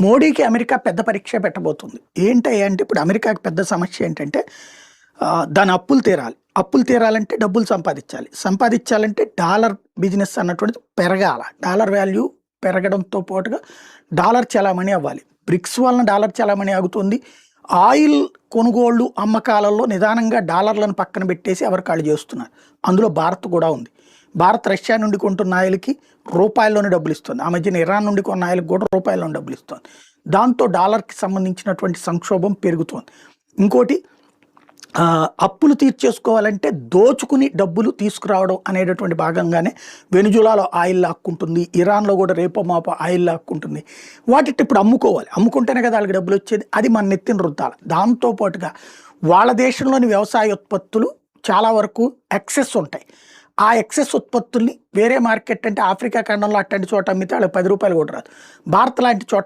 మోడీకి అమెరికా పెద్ద పరీక్ష పెట్టబోతుంది. ఏంటయ్యా అంటే ఇప్పుడు అమెరికాకి పెద్ద సమస్య ఏంటంటే దాని అప్పులు తీరాలి. అప్పులు తీరాలంటే డబ్బులు సంపాదించాలి. సంపాదించాలంటే డాలర్ బిజినెస్ అన్నటువంటిది పెరగాల. డాలర్ వాల్యూ పెరగడంతో పాటుగా డాలర్ చలామణి అవ్వాలి. బ్రిక్స్ వలన డాలర్ చలామణి ఆగుతుంది. ఆయిల్ కొనుగోళ్లు అమ్మకాలలో నిదానంగా డాలర్లను పక్కన పెట్టేసి ఎవరు కాళ్ళు చేస్తున్నారు. అందులో భారత్ కూడా ఉంది. భారత్ రష్యా నుండి కొంటున్న ఆయిల్కి రూపాయల్లోనే డబ్బులు ఇస్తుంది. ఆ మధ్యన ఇరాన్ నుండి కొన్న ఆయిల్కి కూడా రూపాయల్లోనే డబ్బులు ఇస్తుంది. దాంతో డాలర్కి సంబంధించినటువంటి సంక్షోభం పెరుగుతోంది. ఇంకోటి అప్పులు తీర్చేసుకోవాలంటే దోచుకుని డబ్బులు తీసుకురావడం అనేటటువంటి భాగంగానే వెనుజులాలో ఆయిల్ లాక్కుంటుంది. ఇరాన్లో కూడా రేపో మాపో ఆయిల్ లాక్కుంటుంది. వాటిని ఇప్పుడు అమ్ముకోవాలి. అమ్ముకుంటేనే కదా వాళ్ళకి డబ్బులు వచ్చేది. అది మన నెత్తిన రుద్దాలి. దాంతోపాటుగా వాళ్ళ దేశంలోని వ్యవసాయ ఉత్పత్తులు చాలా వరకు ఎక్సెస్ ఉంటాయి. ఆ ఎక్సెస్ ఉత్పత్తుల్ని వేరే మార్కెట్ అంటే ఆఫ్రికా ఖండంలో అట్లాంటి చోట అమ్మితే వాళ్ళకి 10 రూపాయలు కూడా రాదు. భారత్ లాంటి చోట